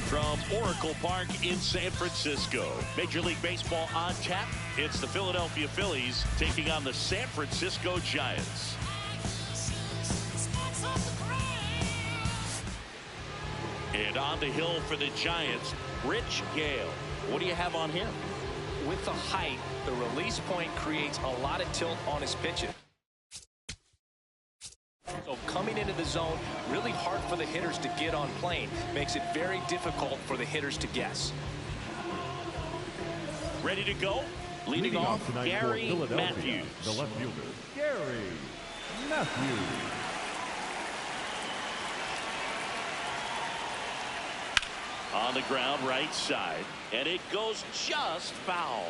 from Oracle Park in San Francisco. Major League Baseball on tap. It's the Philadelphia Phillies taking on the San Francisco Giants. And on the hill for the Giants, Rich Gale. What do you have on him? With the height, the release point creates a lot of tilt on his pitches. So coming into the zone, really hard for the hitters to get on plane. Makes it very difficult for the hitters to guess. Ready to go? Leading off, Gary Matthews. The left fielder, Gary Matthews. On the ground, right side, and it goes just foul.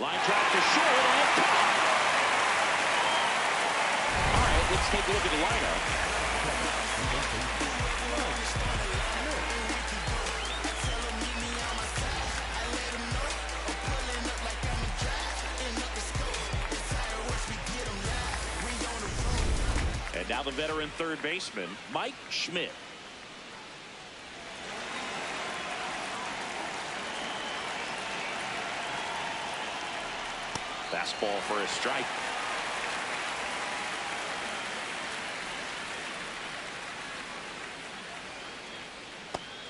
Line drive to short and caught. All right, let's take a look at the lineup. And now the veteran third baseman, Mike Schmidt. Fastball for a strike.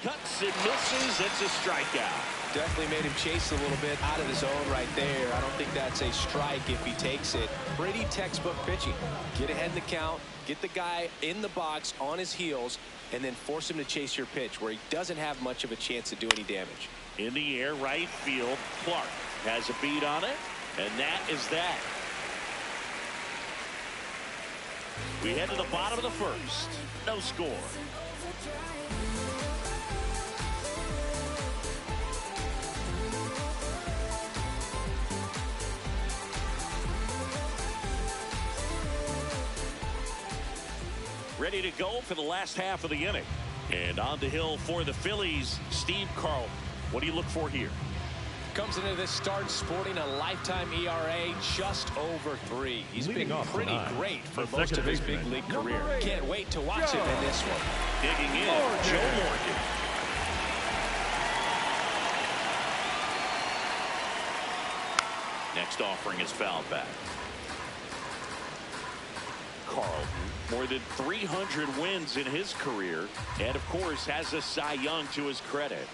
Cuts and misses. It's a strikeout. Definitely made him chase a little bit out of the zone right there. I don't think that's a strike if he takes it. Pretty textbook pitching. Get ahead in the count, get the guy in the box on his heels, and then force him to chase your pitch where he doesn't have much of a chance to do any damage. In the air, right field, Clark has a beat on it, and that is that. We head to the bottom of the first. No score. Ready to go for the last half of the inning. And on the hill for the Phillies, Steve Carlton. What do you look for here? Comes into this start sporting a lifetime ERA just over 3. He's been pretty great for most of his big league career. Can't wait to watch him in this one. Digging in, Joe Morgan. Next offering is fouled back. Carlton, more than 300 wins in his career, and of course has a Cy Young to his credit.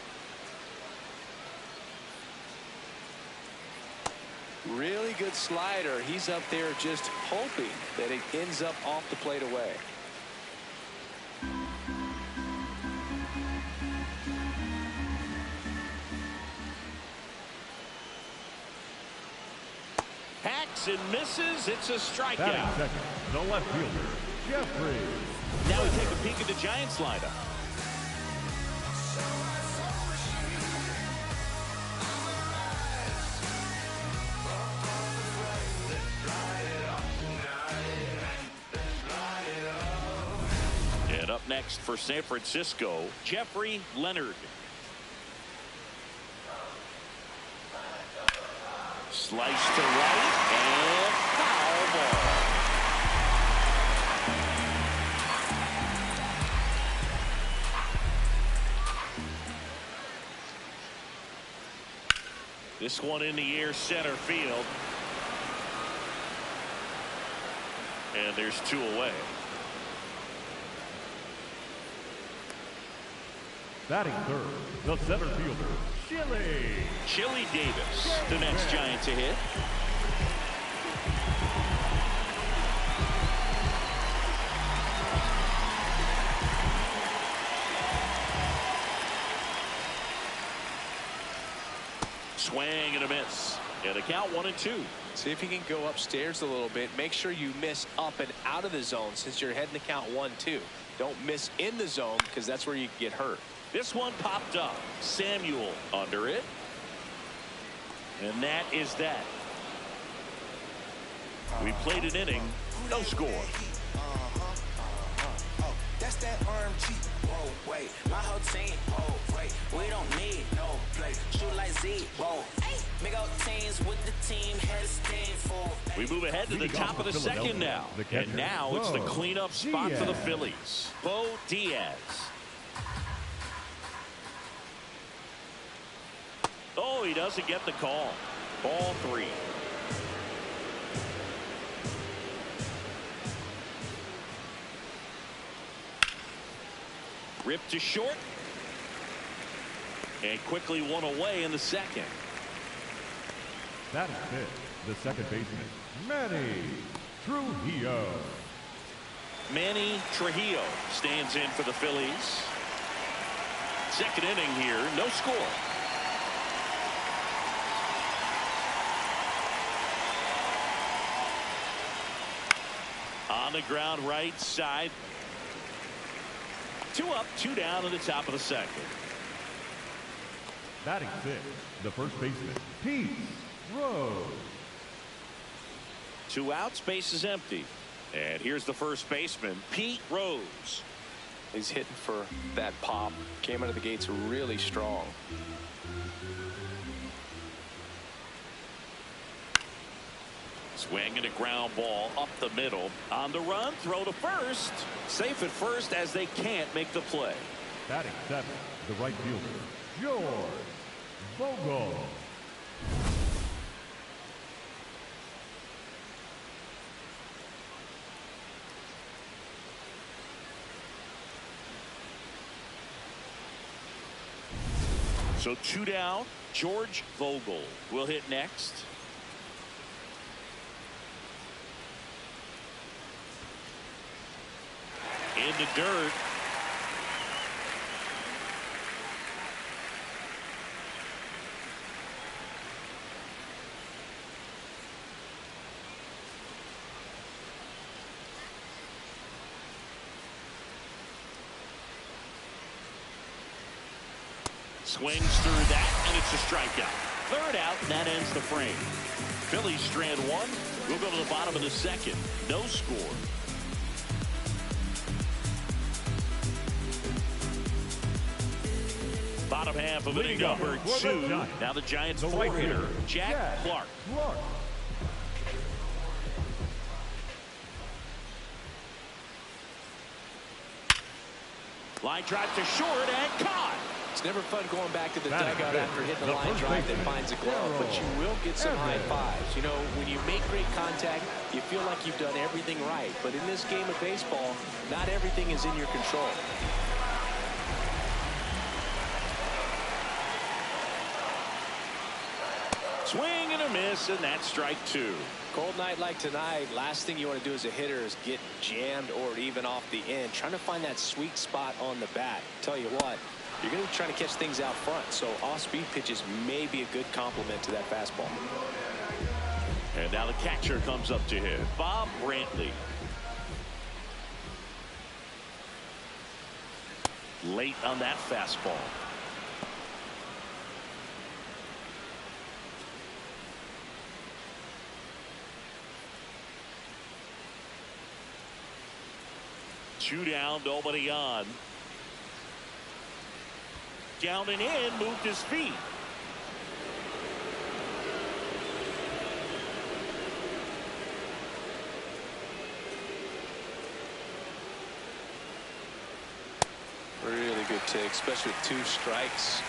Really good slider. He's up there just hoping that it ends up off the plate away. Hacks and misses. It's a strikeout. Second, the left fielder, Jeffrey. Now we take a peek at the Giants lineup. And up next for San Francisco, Jeffrey Leonard. Slice to right and foul ball. This one in the air, center field. And there's 2 away. Batting third, the center fielder, Chili Davis, the next Giant to hit. Swing and a miss. And a count 1-2. See if you can go upstairs a little bit. Make sure you miss up and out of the zone since you're heading to count 1-2. Don't miss in the zone because that's where you can get hurt. This one popped up. Samuel under it. And that is that. We played an inning. No score. That's that RMG. Whoa, wait. My whole team. Oh, wait. We don't need no We move ahead to the top of the second now. And now it's the cleanup spot for the Phillies. Bo Diaz. Oh, he doesn't get the call. Ball 3. Ripped to short. And quickly one away in the second. That is it. The second baseman, Manny Trujillo. Manny Trujillo stands in for the Phillies. Second inning here, no score. On the ground right side. 2 up, 2 down in the top of the second. Batting 6, the first baseman, Pete Rose. 2 outs, base is empty. And here's the first baseman, Pete Rose. He's hitting for that pop. Came out of the gates really strong. Swing and a ground ball up the middle. On the run, throw to first. Safe at first as they can't make the play. Batting 7, the right fielder, George Vogel. So 2 down. George Vogel will hit next. In the dirt. Swings through that, and it's a strikeout. Third out, and that ends the frame. Phillies strand 1. We'll go to the bottom of the second. No score. Bottom half of inning number 2. Now the Giants' 4-hitter, Jack Clark. Line drive to short and caught. It's never fun going back to the dugout after hitting a line drive that finds a glove, but you will get some high fives. You know, when you make great contact, you feel like you've done everything right. But in this game of baseball, not everything is in your control. Swing and a miss, and that's strike 2. Cold night like tonight, last thing you want to do as a hitter is get jammed or even off the end. Trying to find that sweet spot on the bat. Tell you what, you're going to be trying to catch things out front, so off-speed pitches may be a good complement to that fastball. And now the catcher comes up to hit, Bob Brantley. Late on that fastball. Two down, nobody on. Down and in, moved his feet. Really good take, especially with 2 strikes.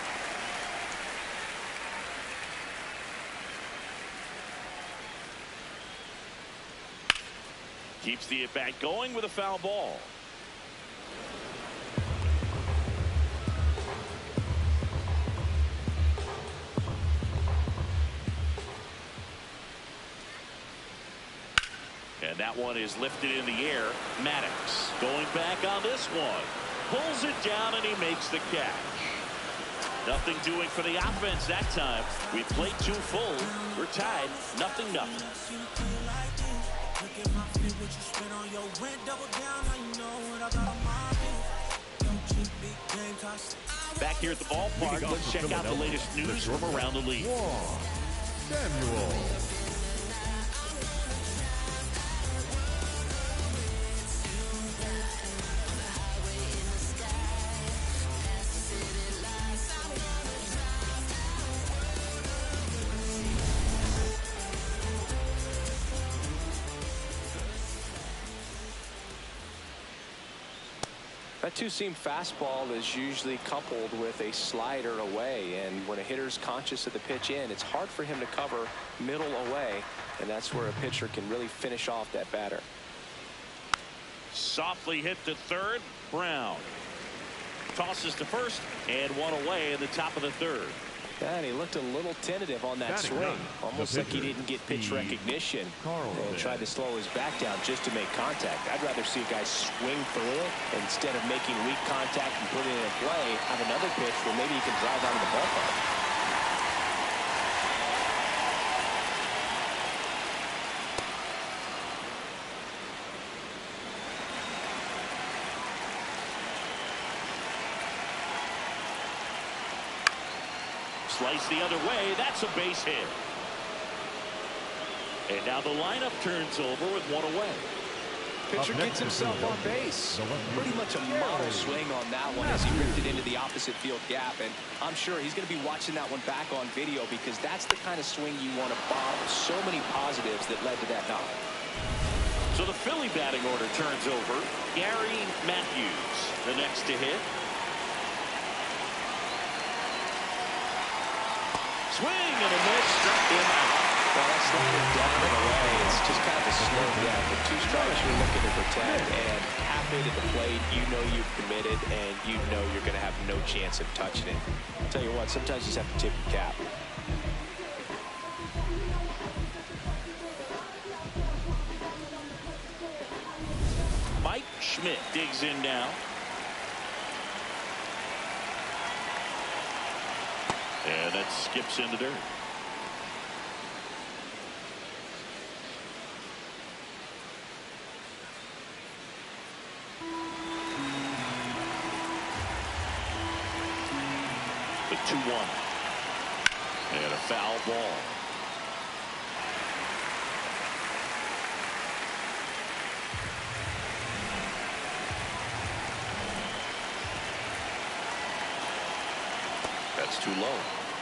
Keeps the at-bat going with a foul ball. And that one is lifted in the air. Maddox going back on this one. Pulls it down and he makes the catch. Nothing doing for the offense that time. We played 2 full. We're tied 0-0. Back here at the ballpark, let's check out the latest news from around the league. Samuel. That two-seam fastball is usually coupled with a slider away, and when a hitter's conscious of the pitch in, it's hard for him to cover middle away, and that's where a pitcher can really finish off that batter. Softly hit to third. Brown tosses to first, and one away in the top of the third. And he looked a little tentative on that swing, almost like he didn't get pitch recognition and tried to slow his back down just to make contact. I'd rather see a guy swing through it instead of making weak contact and putting it in play, have another pitch where maybe he can drive out of the ballpark. Slice the other way. That's a base hit. And now the lineup turns over with one away. Pitcher gets himself on base. Pretty much a model swing on that one as he ripped it into the opposite field gap. And I'm sure he's going to be watching that one back on video because that's the kind of swing you want to bottle. So many positives that led to that knock. So the Philly batting order turns over. Gary Matthews, the next to hit. Swing and a miss, struck him out. Well, that slider down and away. It's just kind of a slow death. With 2 strikes, you're looking to protect, and halfway to the plate, you know you've committed, and you know you're going to have no chance of touching it. I'll tell you what, sometimes you just have to tip your cap. Mike Schmidt digs in now. And that skips into dirt. The 2-1. And a foul ball. That's too low.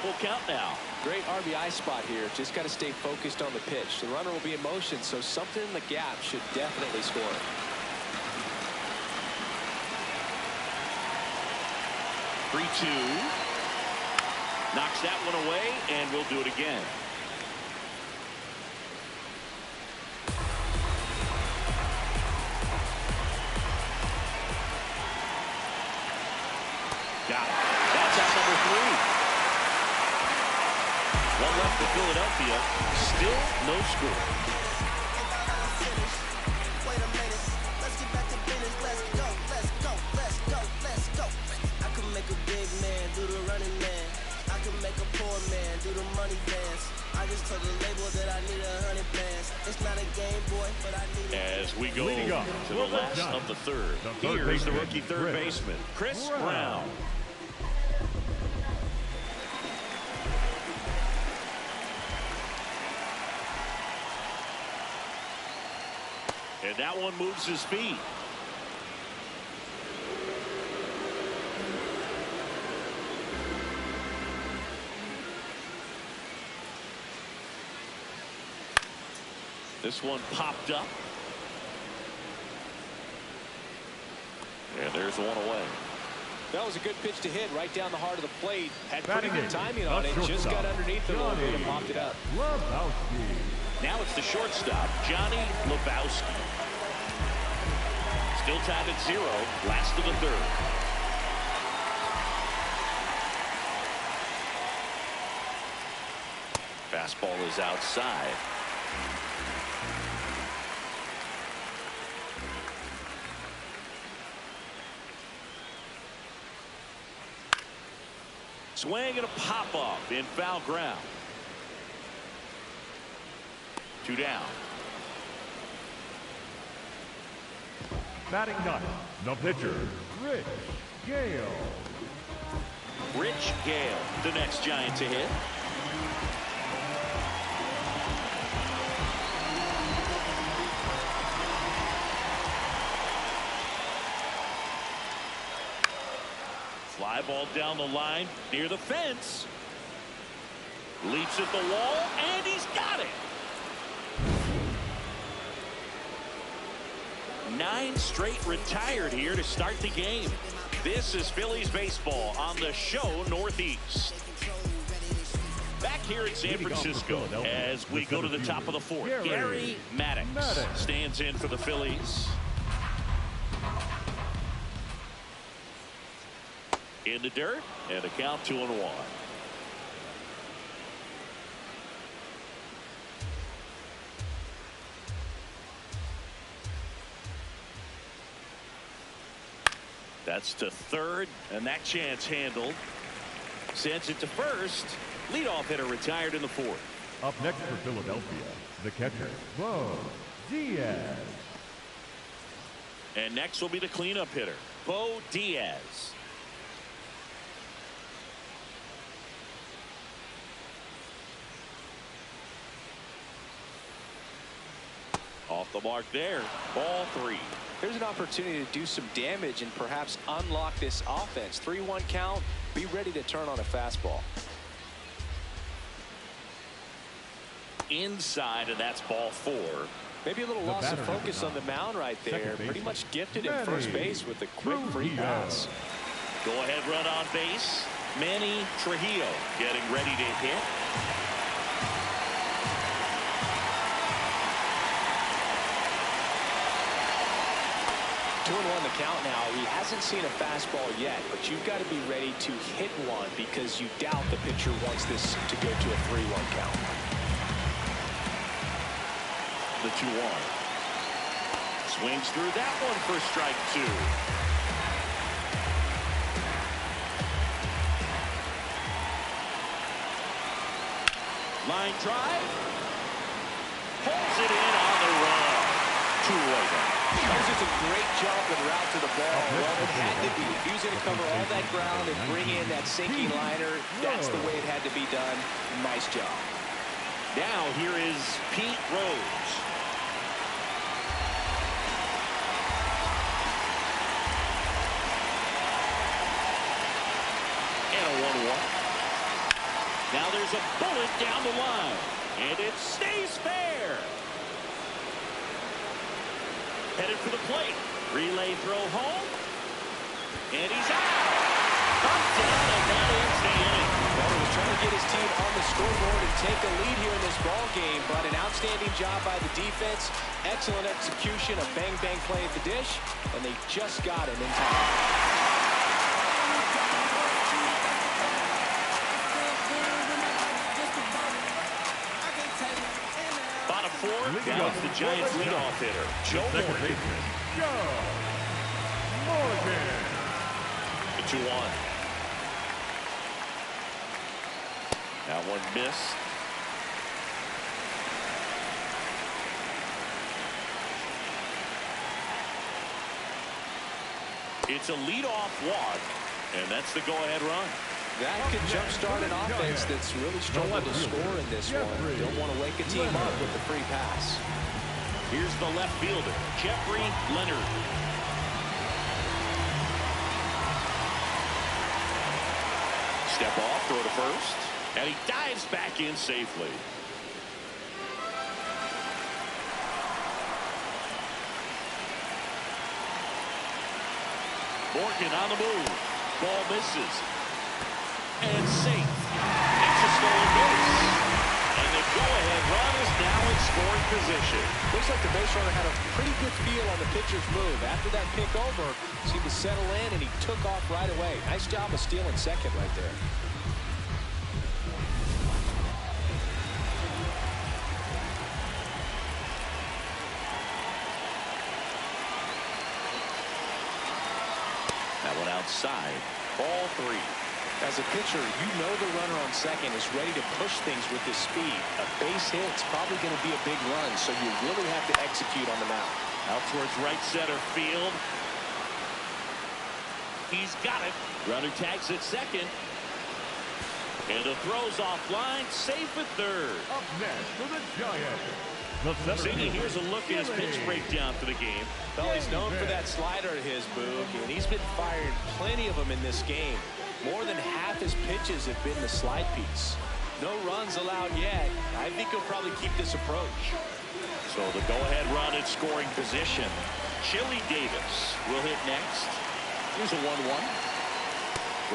Full count now. Great RBI spot here. Just got to stay focused on the pitch. The runner will be in motion, so something in the gap should definitely score. Three, 2. Knocks that one away, and we'll do it again. Got it. That's out number 3. One left for Philadelphia. Still no score. Wait a minute. Let's get back to business. Let's go. Let's go. Let's go. Let's go. I can make a big man do the running man. I can make a poor man do the money dance. I just told the label that I need 100 bands. It's not a game, boy, but I need it. As we go to the last of the third. Here's the rookie third baseman, Chris Brown. And that one moves his feet. This one popped up. And there's one away. That was a good pitch to hit right down the heart of the plate. Had Batting pretty good in, timing on it. Just got underneath the little bit and popped it up. Lebowski. Now it's the shortstop, Johnny Lebowski. Still tied at 0, last of the third. Fastball is outside. Swing and a pop-off in foul ground. 2 down. Batting ninth, the pitcher, Rich Gale. Rich Gale, the next Giant to hit. Fly ball down the line near the fence. Leaps at the wall, and he's got it. 9 straight retired here to start the game. This is Phillies baseball on the show Northeast. Back here in San Francisco as we go to the top of the 4th. Gary Maddox stands in for the Phillies. In the dirt, and a count 2-1. That's to third, and that chance handled. Sends it to first. Leadoff hitter retired in the 4th. Up next for Philadelphia, the catcher, Bo Diaz. And next will be the cleanup hitter, Bo Diaz. Off the mark there. Ball 3. Here's an opportunity to do some damage and perhaps unlock this offense. 3-1 count. Be ready to turn on a fastball. Inside, and that's ball 4. Maybe a little loss of focus on the mound right there. Pretty much gifted in first base with a quick free pass. Go ahead run on base. Manny Trujillo getting ready to hit. 2-1 the count now. He hasn't seen a fastball yet, but you've got to be ready to hit one because you doubt the pitcher wants this to go to a 3-1 count. The 2-1. Swings through that one for strike 2. Line drive. Pulls it in on the run. 2-away. That was just a great jump and route to the ball. Well, it had to be. If he was going to cover all that ground and bring in that sinking liner, that's the way it had to be done. Nice job. Now here is Pete Rose. And a 1-1. Now there's a bullet down the line. And it stays fair. Headed for the plate. Relay throw home. And he's out. Up down, and that ends the inning. Well, he was trying to get his team on the scoreboard and take a lead here in this ball game, but an outstanding job by the defense. Excellent execution, a bang-bang play at the dish, and they just got him in time. Bottom 4, now it's the Giants leadoff hitter, Joe Morgan. Joe Morgan. The 2-1. That one missed. It's a leadoff walk, and that's the go-ahead run. That could jumpstart an offense that's really struggled to score in this one. Don't want to wake a team up with the free pass. Here's the left fielder, Jeffrey Leonard. Step off, throw to first, and he dives back in safely. Morgan on the move. Ball misses. And safe. It's a stolen base. And the go-ahead run is now in scoring position. Looks like the base runner had a pretty good feel on the pitcher's move. After that pick over, seemed to settle in, and he took off right away. Nice job of stealing second right there. That one outside. Ball 3. As a pitcher, you know the runner on second is ready to push things with his speed. A base hit's probably going to be a big run, so you really have to execute on the mound. Out towards right center field. He's got it. Runner tags at second. And the throw's offline. Safe at third. Up next for the Giants. Ziggy, here's a look at his pitch breakdown for the game. Well, he's known for that slider of his, Boog, and he's been firing plenty of them in this game. More than half his pitches have been the slide piece. No runs allowed yet. I think he'll probably keep this approach. So the go-ahead run in scoring position. Chili Davis will hit next. Here's a 1-1.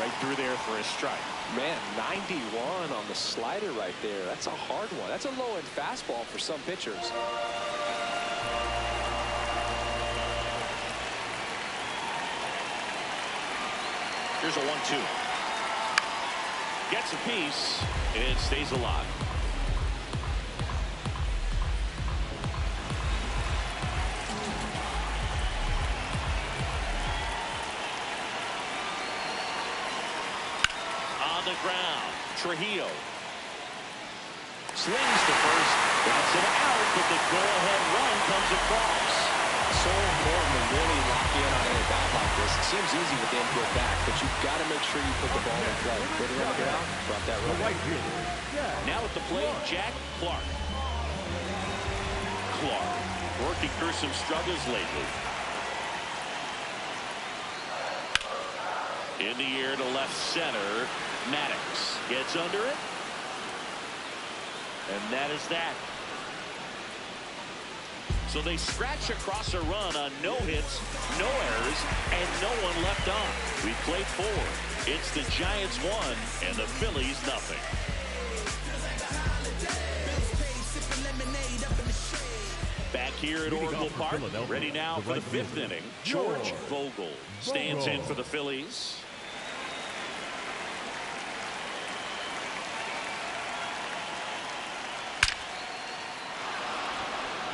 Right through there for a strike. Man, 91 on the slider right there. That's a hard one. That's a low-end fastball for some pitchers. Here's a 1-2. Gets a piece and stays alive. On the ground, Trujillo slings to first. That's an out, but the go-ahead run comes across. So important to really lock in on a bat like this. It seems easy with the infield back, but you've got to make sure you put the ball in play. Put it on the ground, brought that right. Now at the plate, Jack Clark. Clark working through some struggles lately. In the air to left center. Maddox gets under it. And that is that. So they scratch across a run on no hits, no errors, and no one left on. We played 4. It's the Giants 1 and the Phillies nothing. Back here at Oracle Park, ready now for the 5th inning. George Vogel stands in for the Phillies.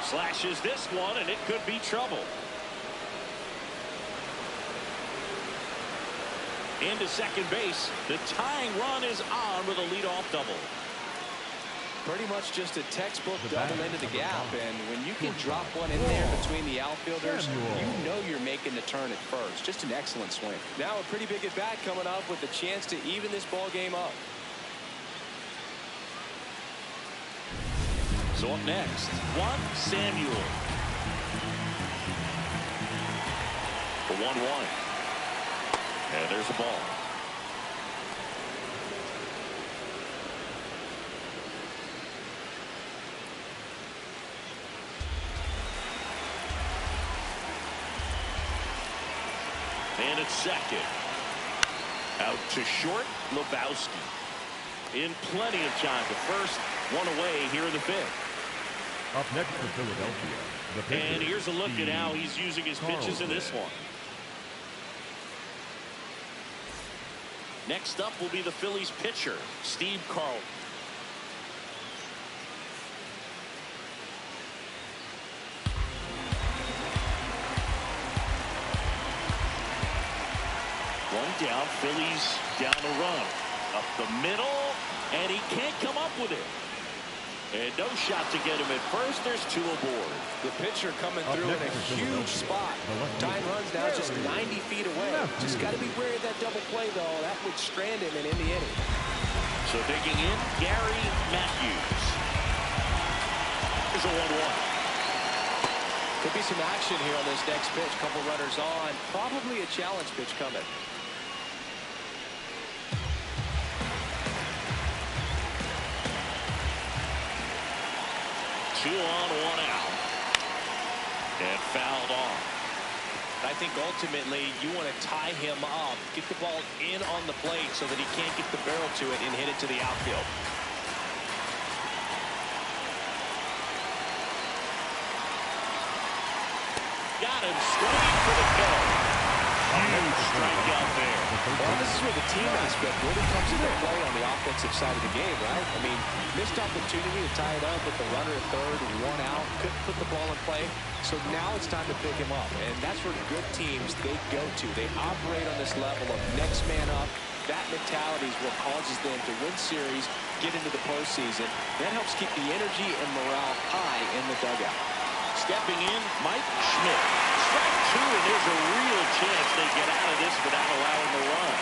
Slashes this one, and it could be trouble. Into second base. The tying run is on with a leadoff double. Pretty much just a textbook double into the gap, and when you can drop one in there between the outfielders, you know you're making the turn at first. Just an excellent swing. Now a pretty big at bat coming up with a chance to even this ball game up. So up next, Juan Samuel. The 1-1. And there's a ball. And it's second. Out to short, Lebowski. In plenty of time to first, one away here in the 5th. Up next for Philadelphia, the pitcher, and here's a look at how he's using his pitches in this one. Next up will be the Phillies pitcher, Steve Carlton. One down, Phillies down a run. Up the middle, and he can't come up with it. And no shot to get him at first. There's 2 aboard. The pitcher coming through in a huge spot. Time runs now just 90 feet away. Just got to be wary of that double play, though. That would strand him and end the inning. So digging in, Gary Matthews. Here's a 1-1. Could be some action here on this next pitch. Couple runners on. Probably a challenge pitch coming. 2 on, 1 out. And fouled off. I think ultimately you want to tie him up, get the ball in on the plate so that he can't get the barrel to it and hit it to the outfield. Got him swinging for the kill. Huge strikeout there. Well, this is where the team aspect really comes into play on the offensive side of the game, right? I mean, missed opportunity to tie it up with the runner at third, 1 out, couldn't put the ball in play. So now it's time to pick him up, and that's where good teams, they go to. They operate on this level of next man up. That mentality is what causes them to win series, get into the postseason. That helps keep the energy and morale high in the dugout. Stepping in, Mike Schmidt. Strike 2, and there's a real chance they get out of this without allowing the run.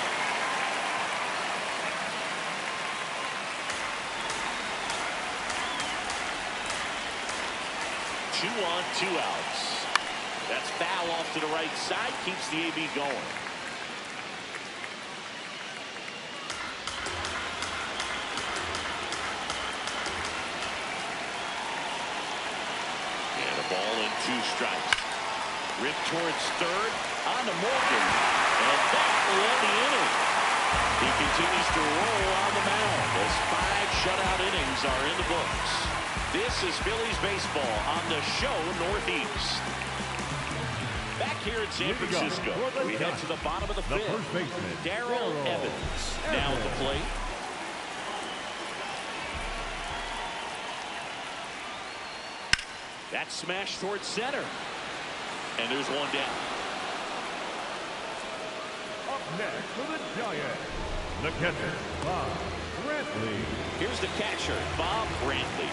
Two on, 2 outs. That's foul off to the right side, keeps the AB going. Ball and 2 strikes. Ripped towards third. On to Morgan. And that will end the inning. He continues to roll on the mound as 5 shutout innings are in the books. This is Phillies baseball on the show Northeast. Back here in San Francisco, we head to the bottom of the 5th. Darrell Evans now at the plate. That's smashed towards center. And there's one down. Up next for the Giants, the catcher, Bob Brantley. Here's the catcher, Bob Brantley.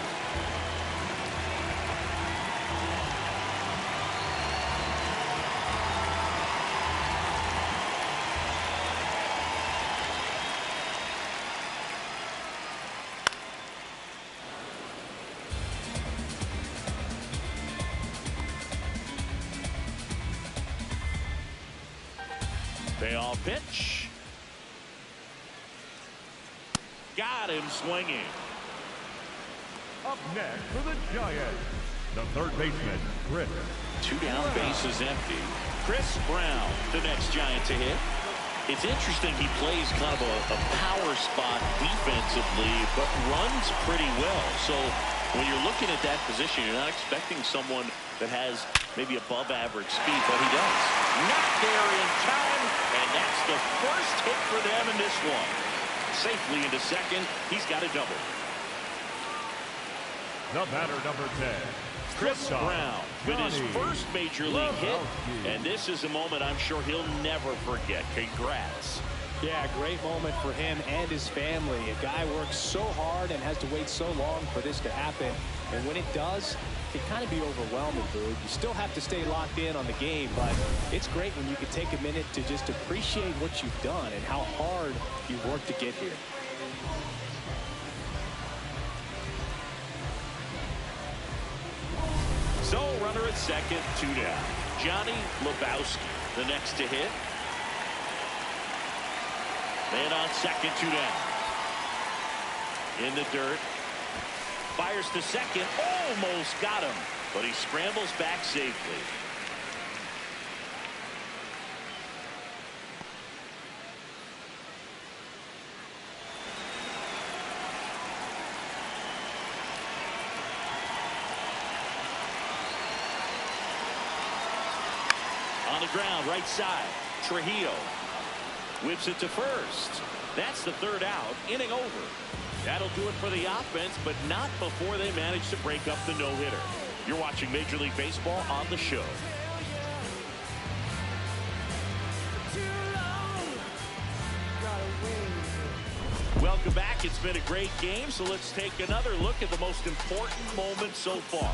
Payoff pitch. Got him swinging. Up next for the Giants, the third baseman, Chris. 2 down, bases empty. Chris Brown, the next Giant to hit. It's interesting he plays kind of a power spot defensively, but runs pretty well. So when you're looking at that position, you're not expecting someone that has maybe above average speed, but he does. Not there in time, and that's the first hit for them in this one. Safely into second. He's got a double. The batter, number 10, Chris Brown with his first major league hit, and this is a moment I'm sure he'll never forget. Congrats. Yeah, great moment for him and his family. A guy works so hard and has to wait so long for this to happen. And when it does, it can kind of be overwhelming, dude. You still have to stay locked in on the game, but it's great when you can take a minute to just appreciate what you've done and how hard you worked to get here. So, runner at second, 2 down. Johnny Lebowski, the next to hit. Man on second, 2 down. In the dirt. Fires to second. Almost got him. But he scrambles back safely. On the ground, right side. Trujillo whips it to first. That's the 3rd out. Inning over. That'll do it for the offense, but not before they manage to break up the no-hitter. You're watching Major League Baseball on the show. Welcome back. It's been a great game, so let's take another look at the most important moment so far.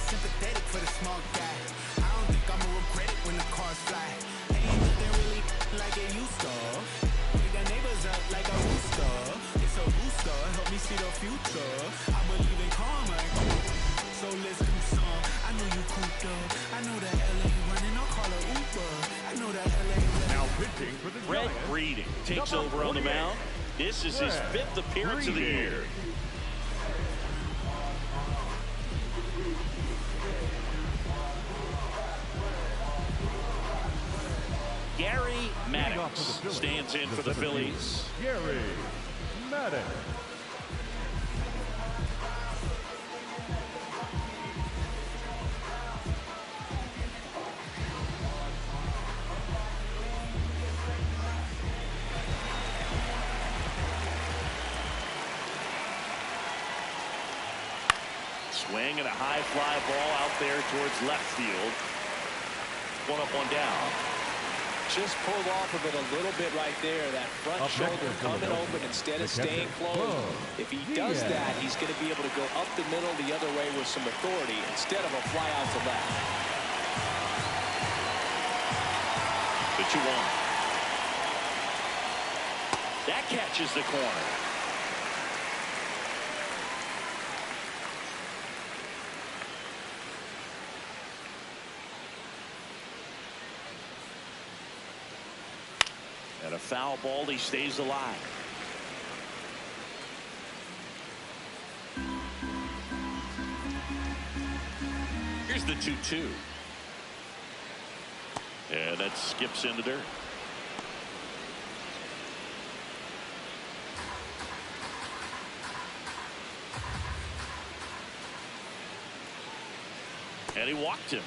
Sympathetic for the small guy. I don't think I'ma regret it when the cars fly. Ain't nothing really like it used to. Pick the neighbors up like a rooster. It's a booster, help me see the future. I believe in karma. So let's do some. I know you cooped up. I know that LA running, I'll call her Uber. I know that LA running. Now pitching for the Red Giants, Breeding takes number over on the 48. mound. This is his 5th appearance of the year. Gary Maddox stands in for the Phillies. Gary Maddox. Swing and a high fly ball out there towards left field. 1 up, 1 down. Just pulled off of it a little bit right there. That front shoulder coming open instead of staying closed. If he does that, he's going to be able to go up the middle the other way with some authority instead of a fly out to left. The 2-1. That catches the corner. And a foul ball, he stays alive. Here's the 2-2. And that skips in the dirt. And he walked him.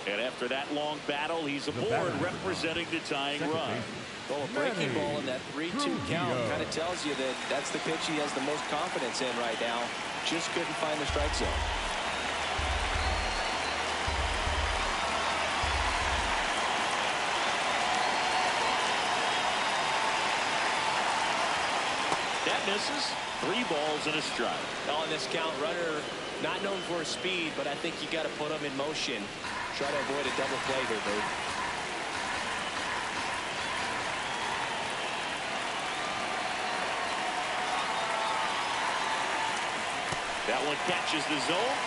And after that long battle, he's aboard representing the tying run. Well, a breaking ball in that 3-2 count kind of tells you that that's the pitch he has the most confidence in right now. Just couldn't find the strike zone. That misses. 3 balls and a strike. On this count, runner not known for his speed, but I think you got to put him in motion. Try to avoid a double play here, Dave. That one catches the zone,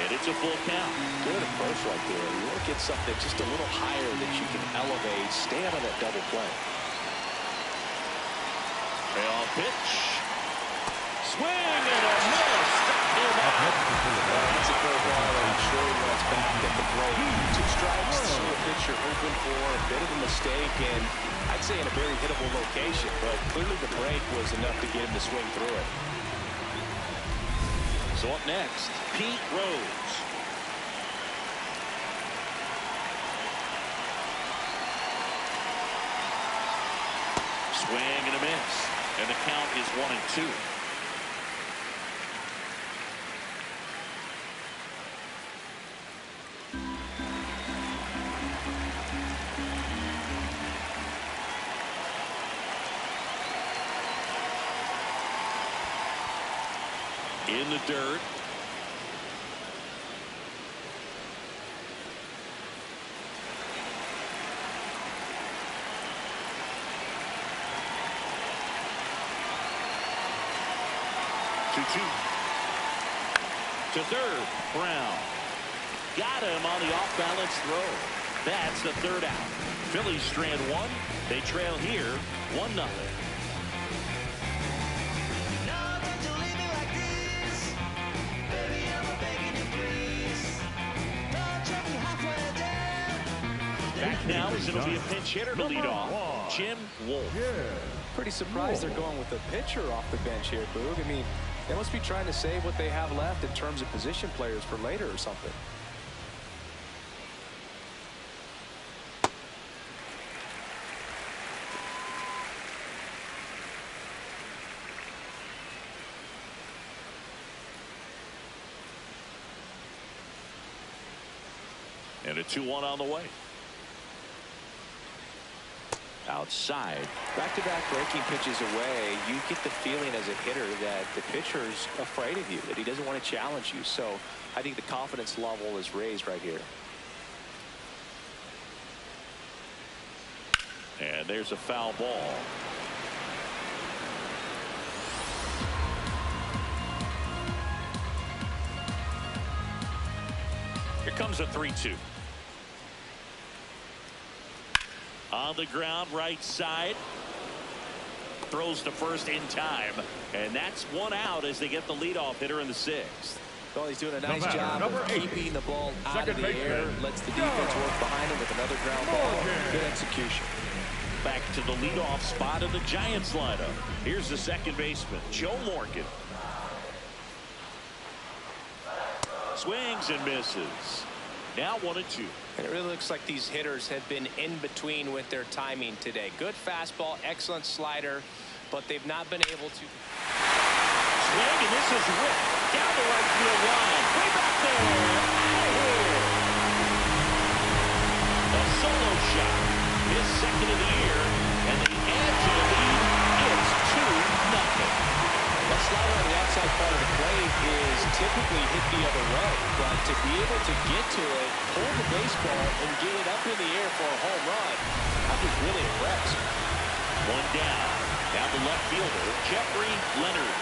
and it's a full count. Good approach right there. You want to get something just a little higher that you can elevate. Stay out of that double play. Payoff pitch. Swing and a miss. That's a curveball, and I'm sure he wants back at the plate. 2 strikes, so the pitcher hoping for a bit of a mistake, and I'd say in a very hittable location, but clearly the break was enough to get him to swing through it. So up next, Pete Rose. Swing and a miss. And the count is 1-2. In the dirt. To third, Brown. Got him on the off-balance throw. That's the 3rd out. Phillies strand 1. They trail here 1-0. Back now as it'll be a pinch hitter to lead off, Jim Wolf. Pretty surprised they're going with a pitcher off the bench here, Boog. I mean, they must be trying to save what they have left in terms of position players for later or something. And a 2-1 on the way. Outside. Back-to-back breaking pitches away, you get the feeling as a hitter that the pitcher's afraid of you, that he doesn't want to challenge you. So I think the confidence level is raised right here. And there's a foul ball. Here comes a 3-2. On the ground, right side. Throws to first in time. And that's 1 out as they get the leadoff hitter in the 6th. Well, he's doing a nice job of keeping the ball out of the air. Lets the defense work behind him with another ground ball. Good execution. Back to the leadoff spot of the Giants lineup. Here's the second baseman, Joe Morgan. Swings and misses. Now 1-2. And it really looks like these hitters have been in between with their timing today. Good fastball, excellent slider, but they've not been able to. Swing, and this is ripped down the right field line. Way back there. Out of here. A solo shot. His 2nd of the year, and they add to the lead. It's 2-0. That slider on the outside part of the plate is typically hit the other way, but to be able to get to it, hold the baseball, and get it up in the air for a home run, I was really impressed. 1 down. Now the left fielder, Jeffrey Leonard.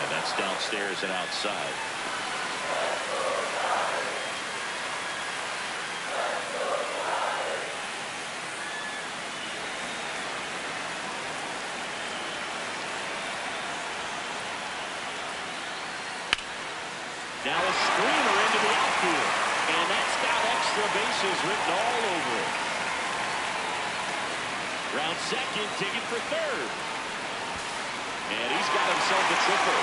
And that's downstairs and outside. Now a screamer into the outfield. And that's got extra bases written all over it. Round second, digging for third. And he's got himself a triple.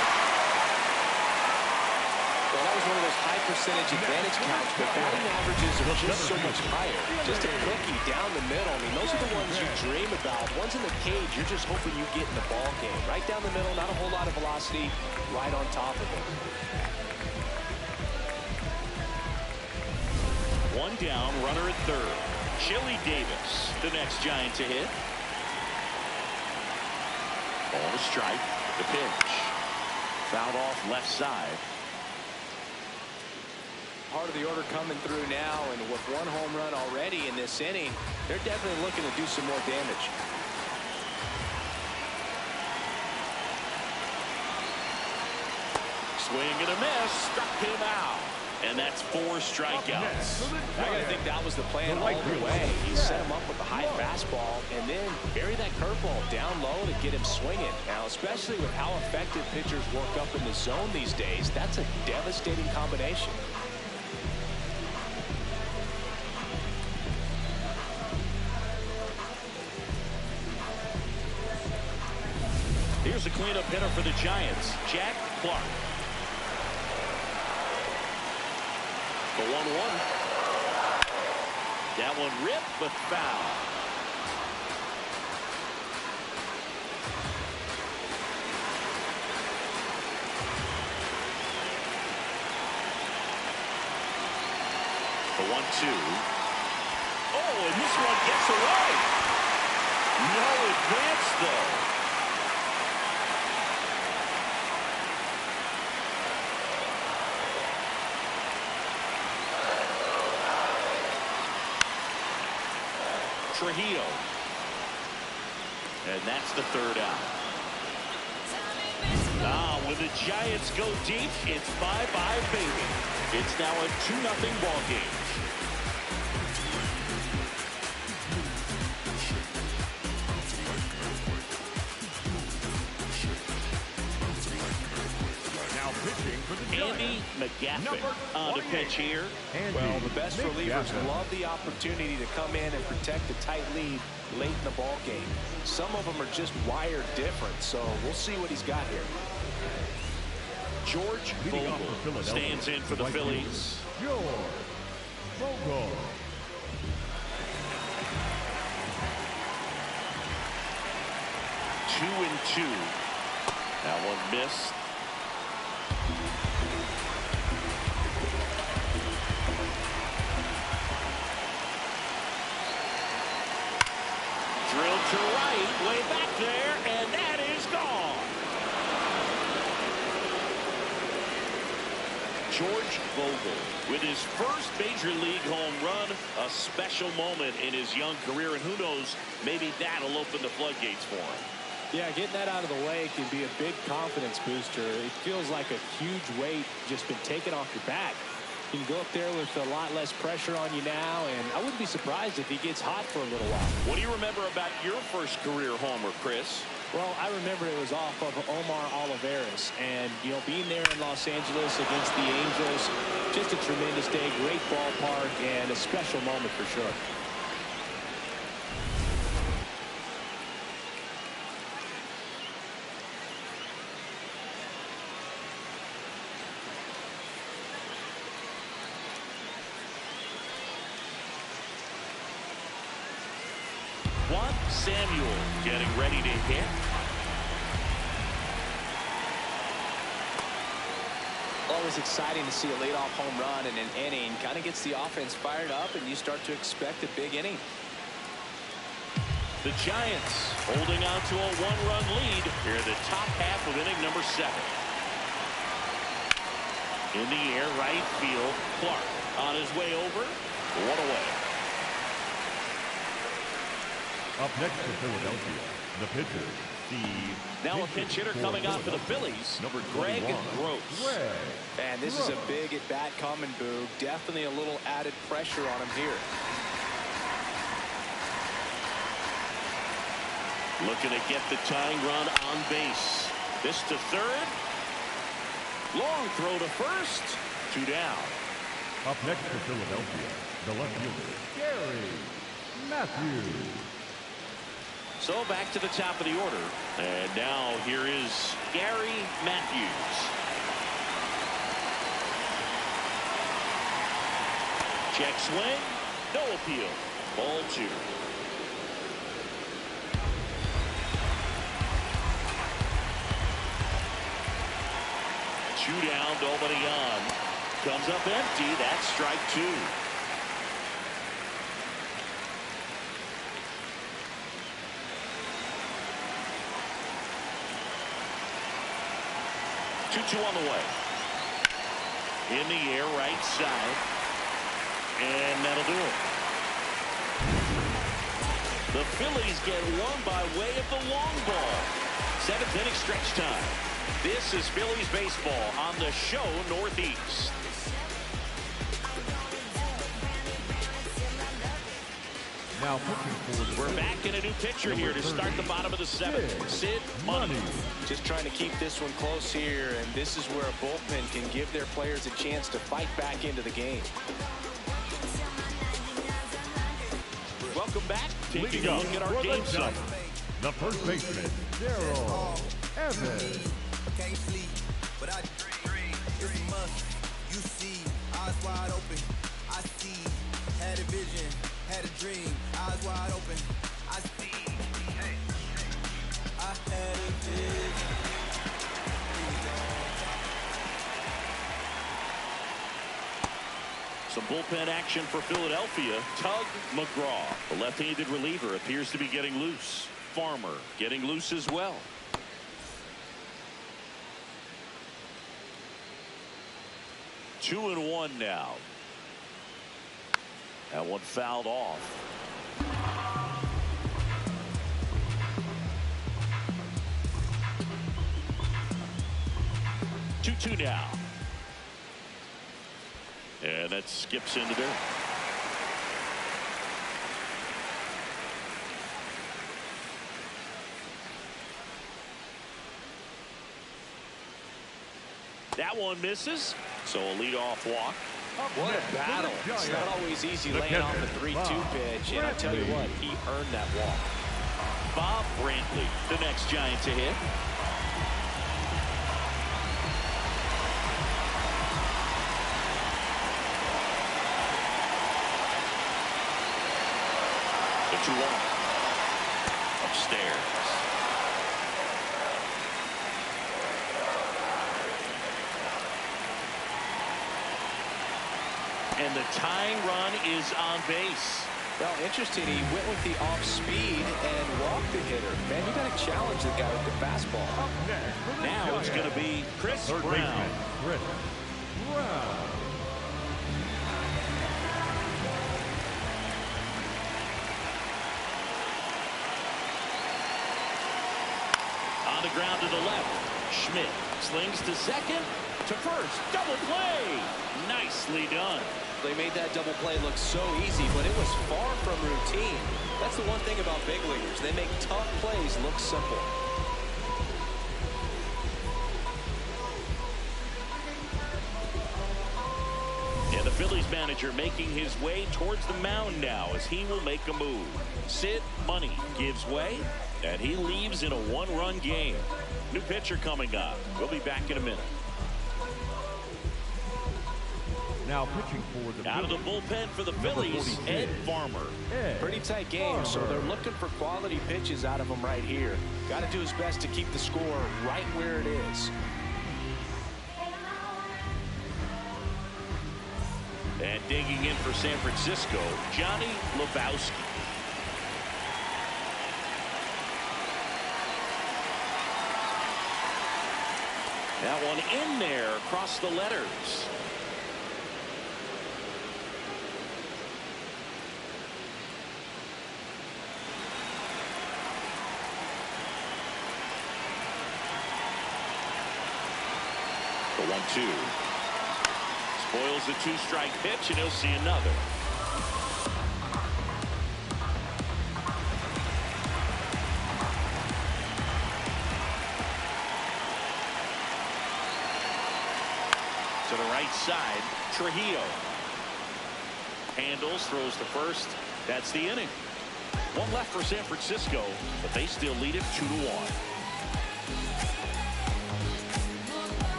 Well, that was one of those high percentage advantage counts, but batting averages are just so much higher. Just a cookie down the middle. I mean, those are the ones you dream about. Ones in the cage, you're just hoping you get in the ball game. Right down the middle, not a whole lot of velocity, right on top of it. One down, runner at third. Chili Davis, the next Giant to hit. Ball to strike. The pitch. Fouled off left side. Part of the order coming through now, and with one home run already in this inning, they're definitely looking to do some more damage. Swing and a miss. Struck him out. And that's 4 strikeouts. I gotta think that was the plan all the way. He set him up with a high fastball and then bury that curveball down low to get him swinging. Now, especially with how effective pitchers work up in the zone these days, that's a devastating combination. Here's a cleanup hitter for the Giants, Jack Clark. The 1-1. That one ripped, but foul. The 1-2. Oh, and this one gets away. No advance, though. Trujillo. And that's the third out. Now, when the Giants go deep, it's bye-bye, baby. It's now a 2-0 ball game. Andy McGaffin on the pitch here. Well, the best relievers love the opportunity to come in and protect a tight lead late in the ball game. Some of them are just wired different, so we'll see what he's got here. George Vogel stands in for the Phillies. George Vogel. Two and two. That one missed. Drilled to right, way back there, and that is gone. George Vogel with his first major league home run, a special moment in his young career, and who knows, maybe that'll open the floodgates for him. Yeah, getting that out of the way can be a big confidence booster. It feels like a huge weight just been taken off your back. You can go up there with a lot less pressure on you now, and I wouldn't be surprised if he gets hot for a little while. What do you remember about your first career homer, Chris? Well, I remember it was off of Omar Olivares, and, you know, being there in Los Angeles against the Angels, just a tremendous day, great ballpark, and a special moment for sure. Juan Samuel getting ready to hit. Always exciting to see a leadoff home run in an inning. Kind of gets the offense fired up, and you start to expect a big inning. The Giants holding on to a 1-run lead here in the top half of inning number 7. In the air, right field. Clark on his way over. 1 away. Up next for Philadelphia, the pitcher, Steve. Now a pinch hitter coming out for the Phillies, Greg Gross. And this is a big at-bat coming, Boog. Definitely a little added pressure on him here. Looking to get the tying run on base. This to third. Long throw to first. 2 down. Up next for Philadelphia, the left fielder, Gary Matthews. So back to the top of the order. And now here is Gary Matthews. Check swing. No appeal. Ball 2. Two down, nobody on. Comes up empty. That's strike 2. Two on the way. In the air, right side. And that'll do it. The Phillies get one by way of the long ball. 7th inning stretch time. This is Phillies baseball on the show Northeast. Now we're back in a new pitcher here to start the bottom of the 7th. Sid Money. Just trying to keep this one close here, and this is where a bullpen can give their players a chance to fight back into the game. Welcome back. Taking a look at our game summary. The first baseman, Darrell Evans. Can't sleep, but I dream. It's a must. You see, eyes wide open. I see. Had a vision, had a dream. Eyes wide open. I see. Hey. I had a vision. Some bullpen action for Philadelphia. Tug McGraw, the left-handed reliever, appears to be getting loose. Farmer getting loose as well. Two and one now. That one fouled off. Two now. And that skips in the dirt. That one misses. So a leadoff walk. What a battle. It's not always easy laying off a 3-2 pitch, and I tell you what, he earned that walk. Bob Brantley, the next Giant to hit. The 2-1. Upstairs. And the tying run is on base. Well, interesting. He went with the off speed and walked the hitter. Man, you got to challenge the guy with the fastball. Now it's going to be Chris Brown. Baseman, Chris Brown. On the ground to the left. Schmidt slings to second, to first. Double play. Nicely done. They made that double play look so easy, but it was far from routine. That's the one thing about big leaguers. They make tough plays look simple. And the Phillies manager making his way towards the mound now as he will make a move. Sid Money gives way, and he leaves in a one-run game. New pitcher coming up. We'll be back in a minute. Now pitching for the out of the bullpen for the Phillies, Ed Farmer. Pretty tight game, so they're looking for quality pitches out of him right here. Got to do his best to keep the score right where it is. And digging in for San Francisco, Johnny Lebowski. That one in there across the letters. The 1-2. Spoils the 2-strike pitch, and he'll see another. To the right side, Trujillo. Handles, throws to first. That's the inning. One left for San Francisco, but they still lead it 2-1.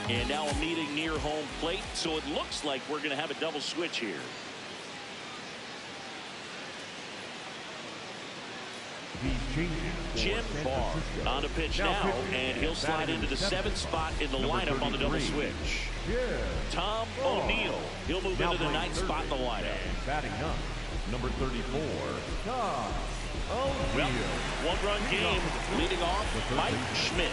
And now a meeting near home plate, so it looks like we're going to have a double switch here. Jim Barr on the pitch now, and he'll slide into the 7th spot in the lineup on the double switch. Tom O'Neill, he'll move into the 9th spot in the lineup. Batting up, number 34, Tom O'Neill. Well, one-run game, leading off Mike Schmidt.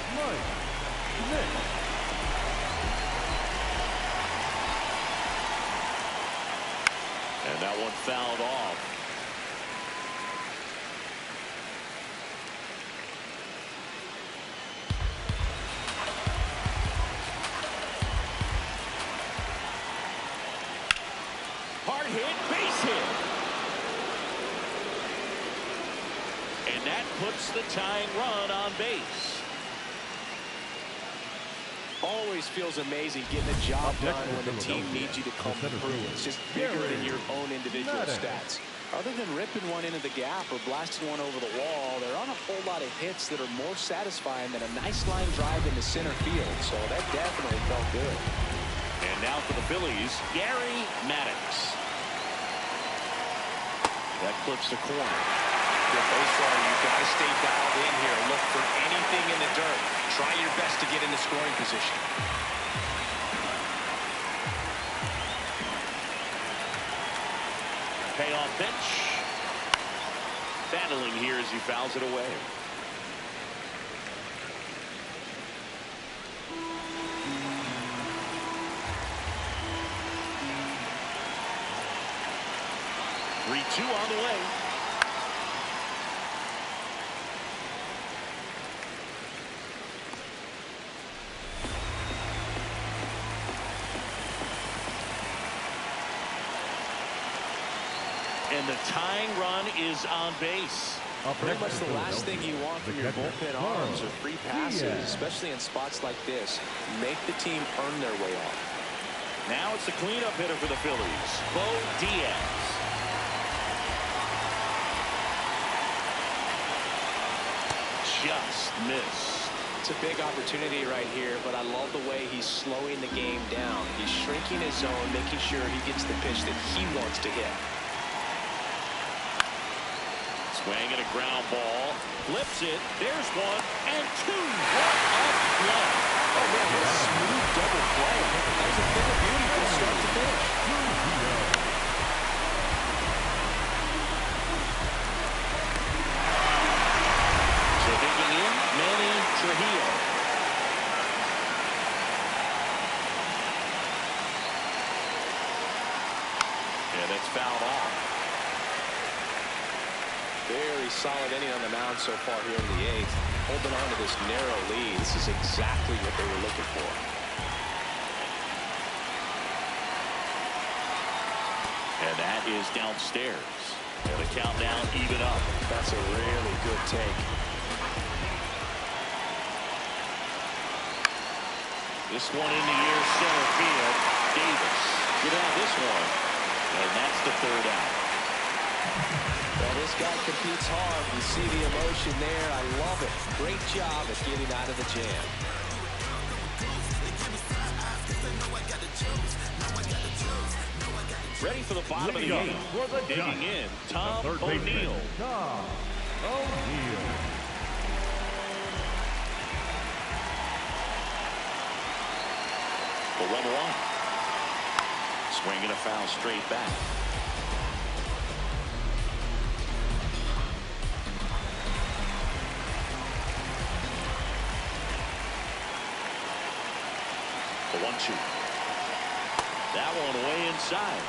And that one fouled off. Hard hit, base hit. And that puts the tying run on base. Always feels amazing getting a job done when the team needs you to come through. It's just bigger than your own individual stats. Other than ripping one into the gap or blasting one over the wall, there aren't a whole lot of hits that are more satisfying than a nice line drive into center field. So that definitely felt good. And now for the Phillies, Gary Maddox. That clips the corner. Good baseball. You've got to stay dialed in here. Look for anything in the dirt. Try your best to get in the scoring position. Payoff pitch. Battling here as he fouls it away. Three-two on the way. And the tying run is on base. Pretty much the last thing you want from your bullpen arms are free passes, especially in spots like this. Make the team earn their way off. Now it's the cleanup hitter for the Phillies, Bo Diaz. Just missed. It's a big opportunity right here, but I love the way he's slowing the game down. He's shrinking his zone, making sure he gets the pitch that he wants to hit. Swinging a ground ball, flips it, there's one, and two. What a play. Oh, man, what a smooth double play. That was a thing of beauty from start to finish. So digging in, Manny Trujillo. And it's fouled off. Very solid inning on the mound so far here in the 8th. Holding on to this narrow lead. This is exactly what they were looking for. And that is downstairs. And the countdown even up. That's a really good take. This one in the air, center field. Davis get out this one. And that's the 3rd out. Well, this guy competes hard. You see the emotion there. I love it. Great job at getting out of the jam. Ready for the bottom of the 8th. Digging in, Tom O'Neill. Tom O'Neill. The 1-1. Swinging a foul straight back. The 1-2. That one way inside.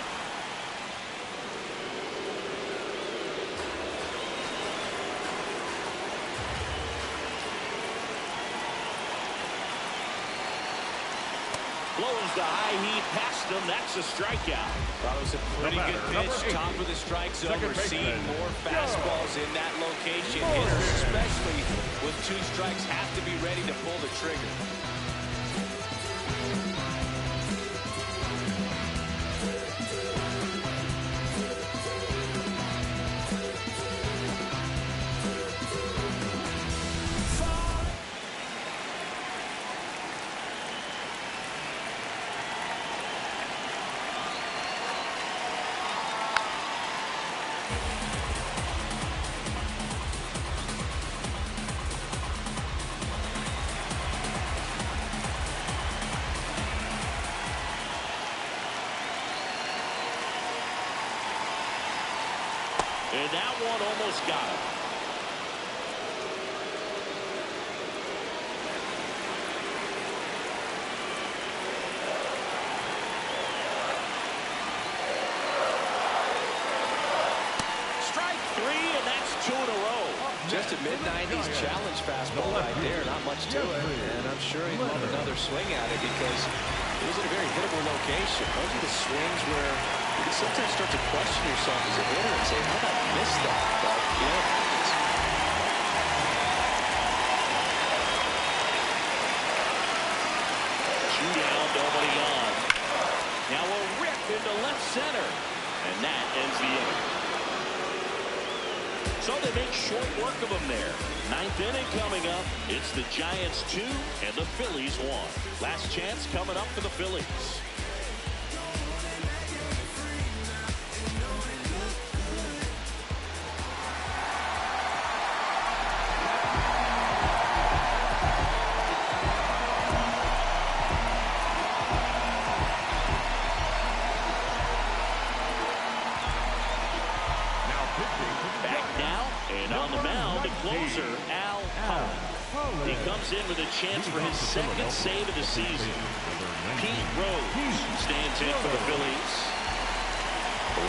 Blows the high heat past him. That's a strikeout. That was a pretty good pitch. Top of the strike zone. We're seeing more fastballs in that location. Hitters, especially with 2 strikes, have to be ready to pull the trigger. And that one almost got him. Strike 3, and that's 2 in a row. Just a mid-90s challenge fastball right there. Not much to it. And I'm sure he'd love another swing at it because it was in a very hittable location. Those are the swings where you can sometimes start to question yourself as a hitter and say, how did I miss that? But, you know, Two down, nobody on. Now a rip into left center. And that ends the inning. So they make short work of him there. 9th inning coming up. It's the Giants 2 and the Phillies 1. Last chance coming up for the Phillies. Closer, Al Holland. He comes in with a chance for his 2nd save of the season. Pete Rose stands in for the Phillies. The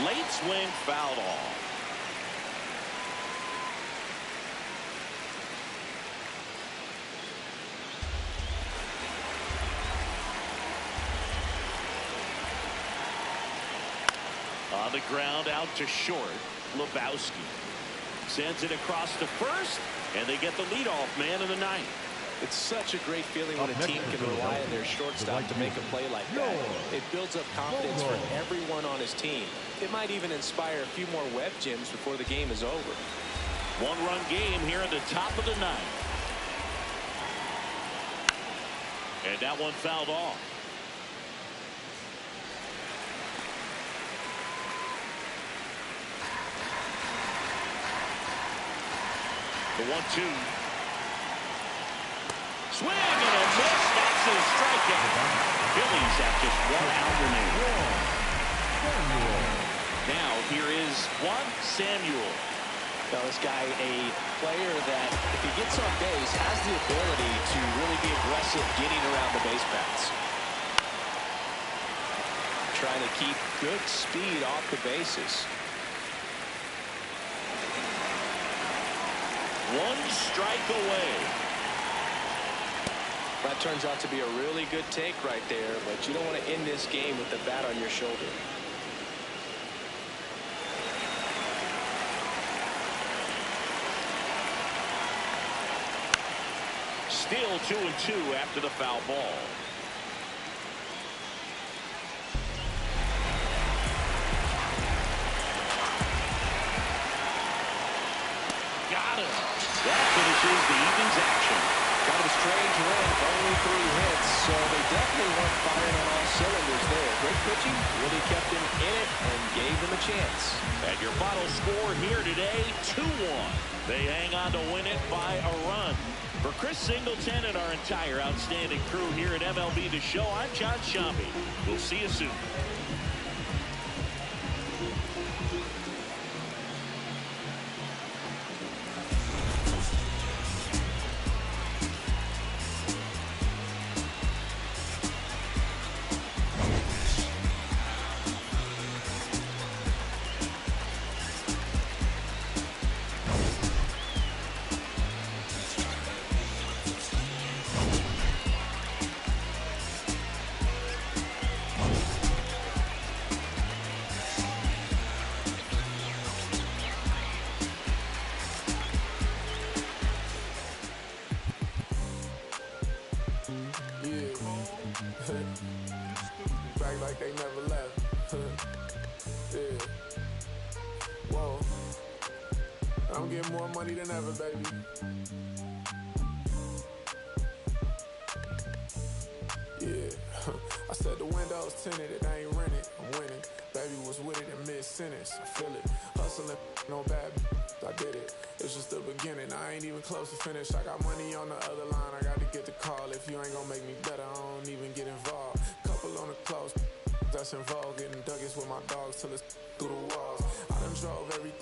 1-1. Late swing, fouled off. On the ground, out to short. Lebowski sends it across to first, and they get the leadoff man in the 9th. It's such a great feeling when a team can rely on their shortstop to make a play like that. It builds up confidence for everyone on his team. It might even inspire a few more web gems before the game is over. 1-run game here at the top of the 9th. And that one fouled off. The 1-2. Swing and a miss. That's a strikeout. Phillies have just 1 out remaining. Now here is Juan Samuel. Now this guy, a player that if he gets on base has the ability to really be aggressive getting around the base paths. Trying to keep good speed off the bases. 1 strike away. That turns out to be a really good take right there, but you don't want to end this game with the bat on your shoulder. Still 2-2 after the foul ball. Got him. That finishes the evening's action. Kind of a strange win, only 3 hits, so they definitely weren't firing on all cylinders there. Great pitching, really kept him in it and gave them a chance. And your final score here today, 2-1. They hang on to win it by a run. For Chris Singleton and our entire outstanding crew here at MLB The Show, I'm John Sciambi. We'll see you soon. act like they never left. Yeah. Whoa. I'm getting more money than ever, baby. Yeah. I said the windows tinted, it ain't rented. I'm winning. Baby was with it in mid-sentence. I feel it. Hustling, no bad. I did it. It's just the beginning. I ain't even close to finish. I got money on the other line. I got to get the call. If you ain't gonna make me better, I don't even get involved. Couple on the close. That's involved. Getting Douglas with my dogs till it's through the walls. I done drove everything.